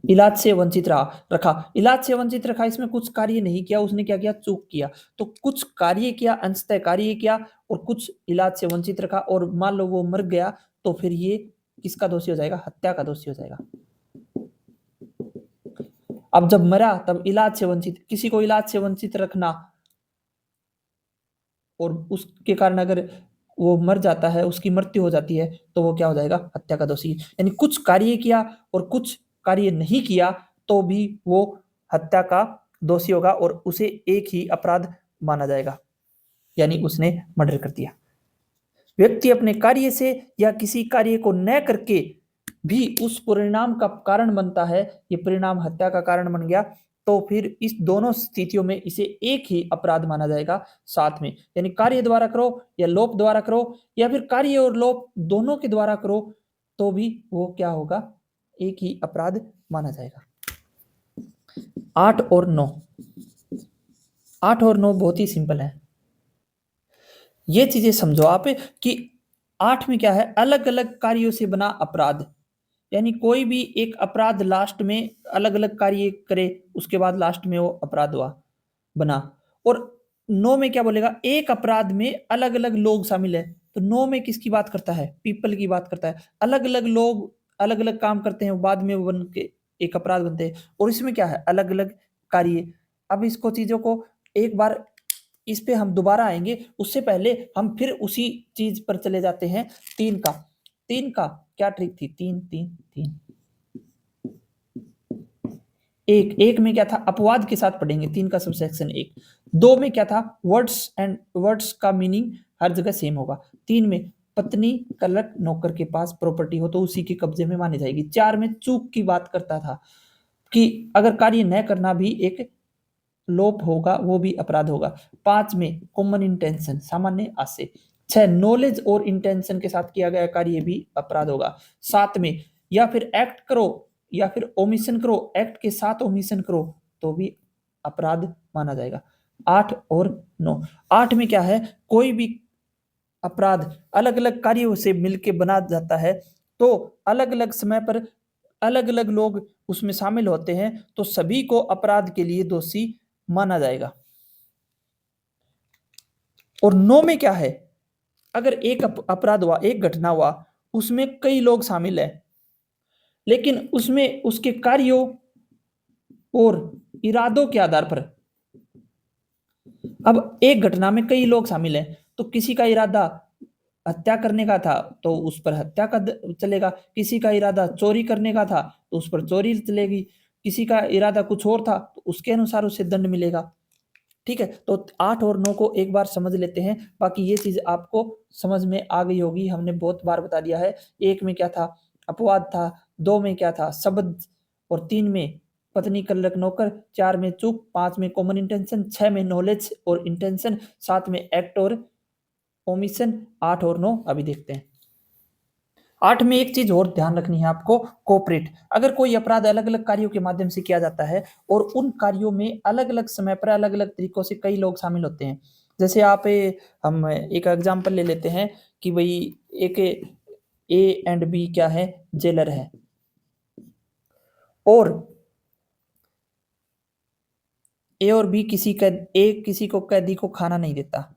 इलाज से वंचित रखा, इलाज से वंचित रखा, इसमें कुछ कार्य नहीं किया, उसने क्या किया, चूक किया। तो कुछ कार्य किया, अंशतः कार्य किया, और कुछ इलाज से वंचित रखा, और मान लो वो मर गया, तो फिर ये किसका दोषी हो जाएगा, हत्या का दोषी हो जाएगा। अब जब मरा तब इलाज से वंचित, किसी को इलाज से वंचित रखना और उसके कारण अगर वो मर जाता है, उसकी मृत्यु हो जाती है, तो वो क्या हो जाएगा? हत्या का दोषी। यानी कुछ कार्य किया और कुछ कार्य नहीं किया तो भी वो हत्या का दोषी होगा और उसे एक ही अपराध माना जाएगा, यानी उसने मर्डर कर दिया। व्यक्ति अपने कार्य से या किसी कार्य को न करके भी उस परिणाम का कारण बनता है, ये परिणाम हत्या का कारण बन गया, तो फिर इस दोनों स्थितियों में इसे एक ही अपराध माना जाएगा साथ में। यानी कार्य द्वारा करो या लोप द्वारा करो या फिर कार्य और लोप दोनों के द्वारा करो तो भी वो क्या होगा? एक ही अपराध माना जाएगा। 8 और 9, 8 और 9 बहुत ही सिंपल है। ये चीजें समझो आप कि 8 में क्या है? अलग अलग कार्यों से बना अपराध, यानी कोई भी एक अपराध लास्ट में अलग अलग कार्य करे, उसके बाद लास्ट में वो अपराध हुआ बना। और 9 में क्या बोलेगा? एक अपराध में अलग अलग लोग शामिल है। तो 9 में किसकी बात करता है? पीपल की बात करता है। अलग अलग लोग अलग अलग काम करते हैं, बाद में वो बन के एक अपराध बनते हैं। और इसमें क्या है? अलग अलग कार्य। अब इसको चीजों को एक बार इस पे हम दोबारा आएंगे, उससे पहले हम फिर उसी चीज पर चले जाते हैं। 3 का, 3 का क्या ट्रिक थी? 3 3 3 एक, एक में क्या था? अपवाद के साथ पढ़ेंगे। 3 का सबसेक्शन 1। 2 में क्या था? वर्ड्स एंड वर्ड्स का मीनिंग हर जगह सेम होगा। 3 में पत्नी कलक नौकर के पास प्रॉपर्टी हो तो उसी के कब्जे में मानी जाएगी। 4 में चूक की बात करता था कि अगर कार्य न करना भी एक लोप होगा, वो भी अपराध होगा। 5 में कॉमन इंटेंशन, सामान्य आशय। 6 नॉलेज और इंटेंशन के साथ किया गया कार्य भी अपराध होगा। 7 में या फिर एक्ट करो या फिर ओमिशन करो, एक्ट के साथ ओमिशन करो तो भी अपराध माना जाएगा। 8 और 9। 8 में क्या है? कोई भी अपराध अलग अलग कार्यों से मिलकर बना जाता है, तो अलग अलग समय पर अलग अलग लोग उसमें शामिल होते हैं, तो सभी को अपराध के लिए दोषी माना जाएगा। और 9 में क्या है? अगर एक अपराध हुआ, एक घटना हुआ, उसमें कई लोग शामिल हैं, लेकिन उसमें उसके कार्यों और इरादों के आधार पर, अब एक घटना में कई लोग शामिल हैं, तो किसी का इरादा हत्या करने का था तो उस पर हत्या का चलेगा, किसी का इरादा चोरी करने का था तो उस पर चोरी चलेगी, किसी का इरादा कुछ और था तो उसके अनुसार उसे दंड मिलेगा। ठीक है, तो 8 और 9 को एक बार समझ लेते हैं, बाकी ये चीज आपको समझ में आ गई होगी, हमने बहुत बार बता दिया है। 1 में क्या था? अपवाद था। 2 में क्या था? शब्द। और 3 में पत्नी कलरक नौकर। 4 में चूक। 5 में कॉमन इंटेंशन। 6 में नॉलेज और इंटेंशन। 7 में एक्ट और ओमिशन। 8 और 9 अभी देखते हैं। 8 में एक चीज और ध्यान रखनी है आपको, कोऑपरेट। अगर कोई अपराध अलग अलग कार्यों के माध्यम से किया जाता है और उन कार्यों में अलग अलग समय पर अलग अलग तरीकों से कई लोग शामिल होते हैं, जैसे आप हम एक एग्जांपल ले लेते हैं कि भाई एक ए एंड बी क्या है? जेलर है, और ए और बी किसी को कैदी को खाना नहीं देता।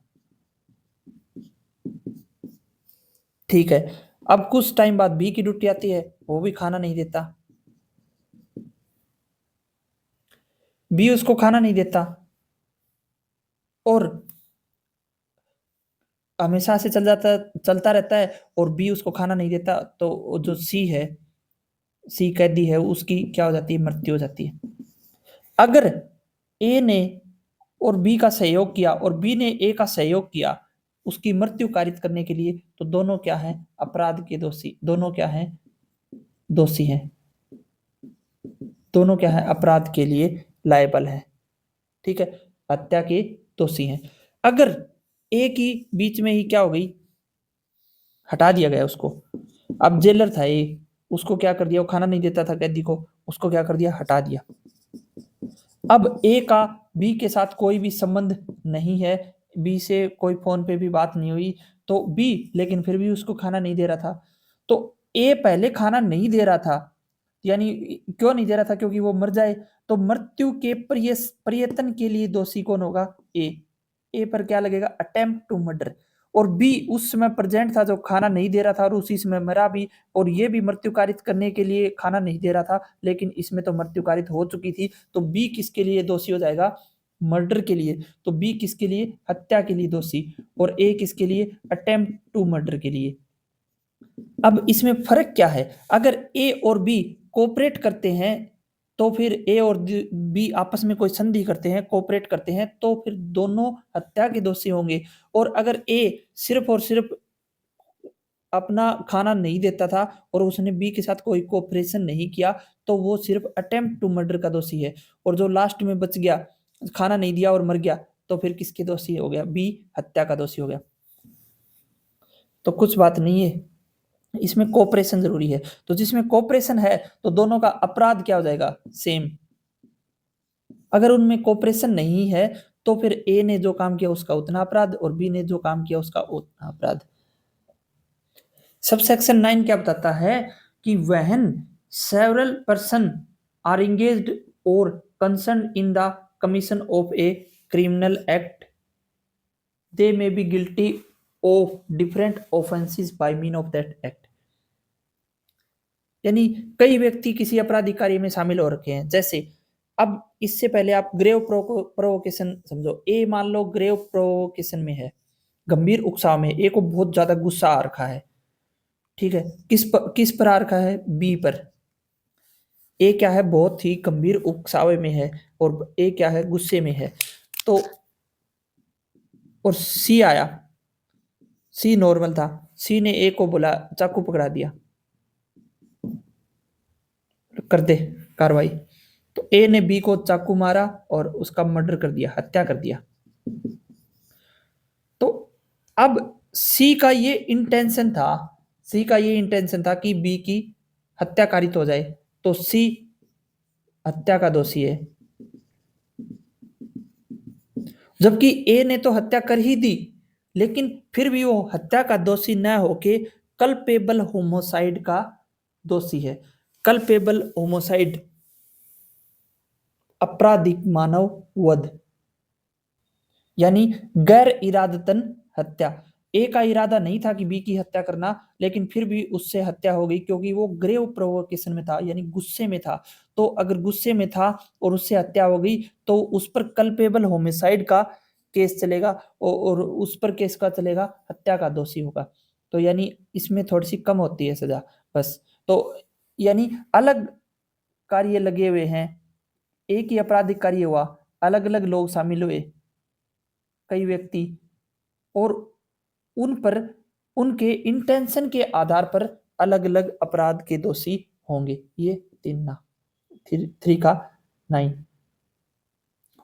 ठीक है, अब कुछ टाइम बाद बी की ड्यूटी आती है, वो भी खाना नहीं देता, बी उसको खाना नहीं देता, और हमेशा से चलता रहता है, और बी उसको खाना नहीं देता, तो जो सी कैदी है, उसकी क्या हो जाती है? मृत्यु हो जाती है। अगर ए ने और बी का सहयोग किया और बी ने ए का सहयोग किया उसकी मृत्यु कारित करने के लिए, तो दोनों क्या है? अपराध के दोषी। दोनों क्या है? दोषी हैं। दोनों क्या है? अपराध के लिए लायबल है। ठीक है, हत्या के दोषी हैं। अगर ए की बीच में ही क्या हो गई? हटा दिया गया उसको। अब जेलर था ए, उसको क्या कर दिया? वो खाना नहीं देता था कैदी को, उसको क्या कर दिया? हटा दिया। अब ए का बी के साथ कोई भी संबंध नहीं है, बी से कोई फोन पे भी बात नहीं हुई, तो बी लेकिन फिर भी उसको खाना नहीं दे रहा था। तो ए पहले खाना नहीं दे रहा था, यानी क्यों नहीं दे रहा था? क्योंकि वो मर जाए। तो मृत्यु के प्रयत्न के लिए दोषी कौन होगा? ए। ए पर क्या लगेगा? Attempt to murder. और बी उस समय प्रेजेंट था जो खाना नहीं दे रहा था और उसी समय मरा भी, और ये भी मृत्यु कारित करने के लिए खाना नहीं दे रहा था, लेकिन इसमें तो मृत्यु कारित हो चुकी थी। तो बी किसके लिए दोषी हो जाएगा? मर्डर के लिए। तो बी किसके लिए? हत्या के लिए दोषी, और ए किसके लिए? अटेम्प्ट टू मर्डर के लिए। अब इसमें फर्क क्या है? अगर ए और बी कोऑपरेट करते हैं तो फिर ए और बी आपस में कोई संधि करते हैं, कोऑपरेट करते हैं, तो फिर दोनों हत्या के दोषी होंगे। और अगर ए सिर्फ और सिर्फ अपना खाना नहीं देता था और उसने बी के साथ कोई कोऑपरेशन नहीं किया, तो वो सिर्फ अटेम्प्ट टू मर्डर का दोषी है। और जो लास्ट में बच गया, खाना नहीं दिया और मर गया, तो फिर किसके दोषी हो गया? बी हत्या का दोषी हो गया। तो कुछ बात नहीं है, इसमें कोऑपरेशन जरूरी है। तो जिसमें कोऑपरेशन है तो दोनों का अपराध क्या हो जाएगा? सेम। अगर उनमें कोऑपरेशन नहीं है तो फिर ए ने जो काम किया उसका उतना अपराध और बी ने जो काम किया उसका उतना अपराध। सबसेक्शन 9 क्या बताता है कि when several person are engaged और concern in the commission of a criminal act they may be guilty of different offences by mean of that act. यानी कई व्यक्ति किसी आपराधिक कार्य में शामिल हो रखे हैं। जैसे अब इससे पहले आप ग्रेव प्रोवोकेशन समझो। ए मान लो ग्रेव प्रोवोकेशन में है, गंभीर उकसाव में, ए को बहुत ज्यादा गुस्सा आ रखा है, ठीक है। किस पर आ रखा है? बी पर। ए क्या है? बहुत ही गंभीर उकसावे में है, और ए क्या है? गुस्से में है। तो और सी आया, सी नॉर्मल था, सी ने ए को बोला चाकू पकड़ा दिया, कर दे कार्रवाई। तो ए ने बी को चाकू मारा और उसका मर्डर कर दिया, हत्या कर दिया। तो अब सी का ये इंटेंशन था, सी का ये इंटेंशन था कि बी की हत्या कारित हो जाए, तो सी हत्या का दोषी है। जबकि ए ने तो हत्या कर ही दी, लेकिन फिर भी वो हत्या का दोषी न होके कल्पेबल होमोसाइड का दोषी है। कल्पेबल होमोसाइड, आपराधिक मानव वध, यानी गैर इरादतन हत्या। ए का इरादा नहीं था कि बी की हत्या करना, लेकिन फिर भी उससे हत्या हो गई क्योंकि वो ग्रेव प्रोवोकेशन में था, यानी गुस्से में था। तो अगर गुस्से में था और उससे हत्या हो गई तो उस पर कल्पेबल होमिसाइड का केस चलेगा, और उस पर केस का चलेगा, हत्या का दोषी होगा। तो यानी इसमें थोड़ी सी कम होती है सजा, बस। तो यानी अलग कार्य लगे हुए हैं, एक ही आपराधिक कार्य हुआ, अलग अलग लोग शामिल हुए, कई व्यक्ति, और उन पर उनके इंटेंशन के आधार पर अलग अलग अपराध के दोषी होंगे। ये 3 का 9।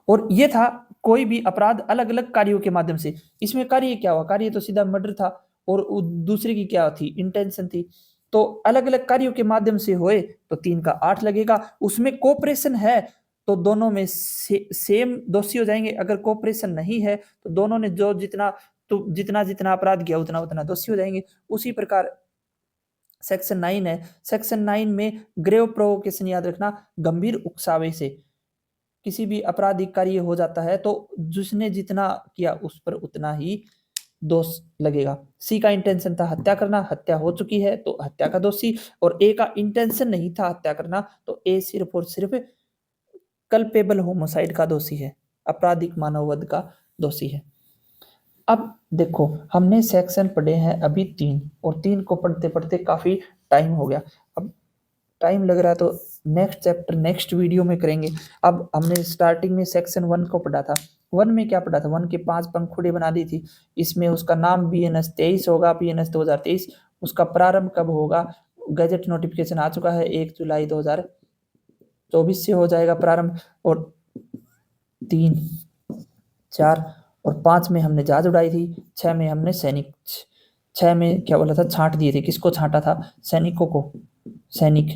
और ये था कोई भी अपराध अलग अलग कार्यों के माध्यम से। इसमें कार्य क्या हुआ? कार्य तो सीधा मर्डर था, और दूसरे की क्या थी? इंटेंशन थी। तो अलग अलग कार्यों के माध्यम से हुए तो 3 का 8 लगेगा। उसमें कोऑपरेशन है तो दोनों में सेम दोषी हो जाएंगे। अगर कोऑपरेशन नहीं है तो दोनों ने जो जितना जितना अपराध किया उतना उतना दोषी हो जाएंगे। उसी प्रकार सेक्शन 9 है। सेक्शन 9 में ग्रेव प्रोवोकेशन याद रखना, गंभीर उकसावे से किसी भी आपराधिक कार्य हो जाता है तो जिसने जितना किया उस पर उतना ही दोष लगेगा। सी का इंटेंशन था हत्या करना, हत्या हो चुकी है तो हत्या का दोषी। और ए का इंटेंशन नहीं था हत्या करना, तो ए सिर्फ और सिर्फ कल्पेबल होमोसाइड का दोषी है, आपराधिक मानववध का दोषी है। अब देखो हमने सेक्शन पढ़े हैं अभी 3, और 3 को पढ़ते पढ़ते काफी टाइम हो गया। अब टाइम लग रहा है तो नेक्स्ट चैप्टर नेक्स्ट वीडियो में करेंगे। अब हमने स्टार्टिंग में सेक्शन 1 को पढ़ा था। 1 में क्या पढ़ा था? 1 के 5 पंखुड़ी बना दी थी। इसमें उसका नाम BNS 23 होगा, BNS 2023। उसका प्रारंभ कब होगा? गजट नोटिफिकेशन आ चुका है, 1 जुलाई 2024 से हो जाएगा प्रारंभ। और 3, 4 और 5 में हमने जहाज उड़ाई थी। 6 में हमने 6 में क्या बोला था? छांट दिए थे। किसको छांटा था? सैनिकों को। सैनिक,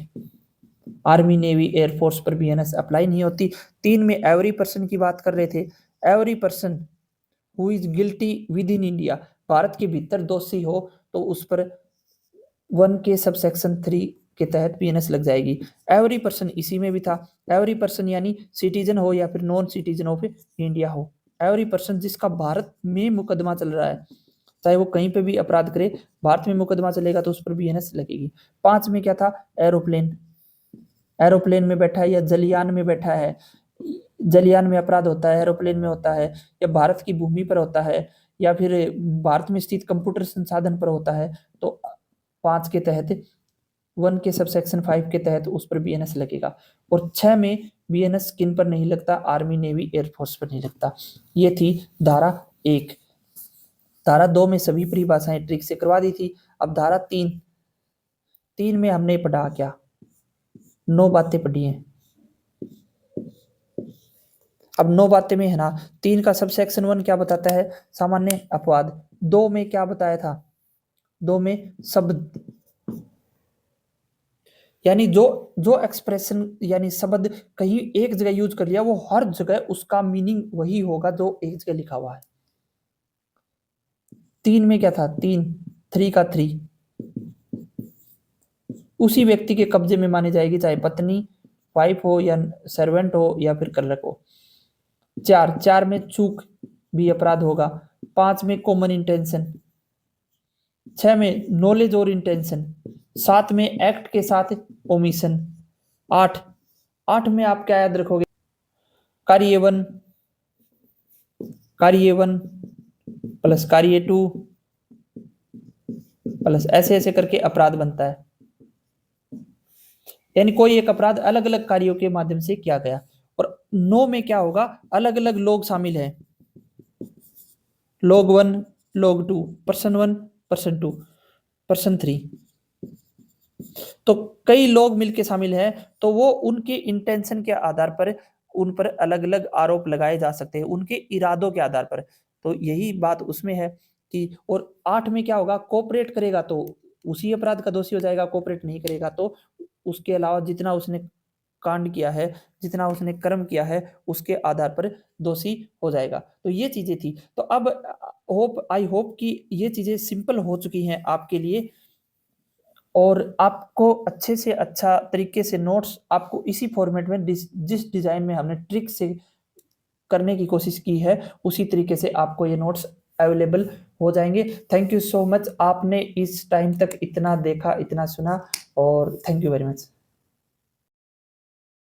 आर्मी, नेवी, एयरफोर्स पर BNS अप्लाई नहीं होती। 3 में एवरी पर्सन की बात कर रहे थे। Every person who is guilty with in India, Bharat के भीतर दोषी हो तो उस पर 1 के सबसेक्शन 3 के तहत BNS लग जाएगी। एवरी पर्सन इसी में भी था। एवरी पर्सन यानी सिटीजन हो या फिर नॉन सिटीजन ऑफ इंडिया हो। एवरी पर्सन जिसका भारत में मुकदमा चल रहा है, चाहे वो कहीं पे भी अपराध करे, भारत में मुकदमा चलेगा तो उस पर बीएनएस लगेगी। 5 में क्या था, एरोप्लेन, एरोप्लेन में बैठा है या जलयान में बैठा है, जलयान में अपराध होता है, एरोप्लेन में होता है, या भारत की भूमि पर होता है, या फिर भारत में स्थित कंप्यूटर संसाधन पर होता है, तो 5 के तहत 1 के सबसेक्शन 5 के तहत उस पर बीएनएस लगेगा। और 6 में बीएनएस किन पर नहीं लगता, आर्मी, नेवी, एयरफोर्स पर नहीं लगता। ये थी धारा 1। धारा 2 में सभी परिभाषाएं ट्रिक से करवा दी थी। अब धारा 3 में हमने पढ़ा क्या, 9 बातें पढ़ी हैं। अब 9 बातें में है ना, 3 का सबसेक्शन 1 क्या बताता है, सामान्य अपवाद। 2 में क्या बताया था, 2 में शब्द, यानी जो एक्सप्रेशन यानी शब्द कहीं एक जगह यूज कर लिया, वो हर जगह उसका मीनिंग वही होगा जो एक जगह लिखा हुआ है। 3 में क्या था, 3 का 3, उसी व्यक्ति के कब्जे में मानी जाएगी, चाहे पत्नी, वाइफ हो, या सर्वेंट हो, या फिर क्लर्क हो। 4 में चूक भी अपराध होगा। 5 में कॉमन इंटेंशन। 6 में नॉलेज और इंटेंशन। 7 में एक्ट के साथ ओमिशन। 8 में आप क्या याद रखोगे, कार्य 1 प्लस कार्य 2 प्लस ऐसे ऐसे करके अपराध बनता है, यानी कोई एक अपराध अलग अलग कार्यों के माध्यम से किया गया। और 9 में क्या होगा, अलग अलग लोग शामिल हैं, log 1 log 2, person 1 person 2 person 3, तो कई लोग मिलके शामिल हैं, तो वो उनके इंटेंशन के आधार पर उन पर अलग अलग आरोप लगाए जा सकते हैं, उनके इरादों के आधार पर। तो यही बात उसमें है कि, और 8 में क्या होगा, कोऑपरेट करेगा तो उसी अपराध का दोषी हो जाएगा, कोऑपरेट नहीं करेगा तो उसके अलावा जितना उसने कांड किया है, जितना उसने कर्म किया है, उसके आधार पर दोषी हो जाएगा। तो ये चीजें थी। तो अब आई होप कि ये चीजें सिंपल हो चुकी हैं आपके लिए, और आपको अच्छे से अच्छा तरीके से नोट्स आपको इसी फॉर्मेट में जिस डिजाइन में हमने ट्रिक से करने की कोशिश की है, उसी तरीके से आपको ये नोट्स अवेलेबल हो जाएंगे। थैंक यू सो मच, आपने इस टाइम तक इतना देखा, इतना सुना, और थैंक यू वेरी मच।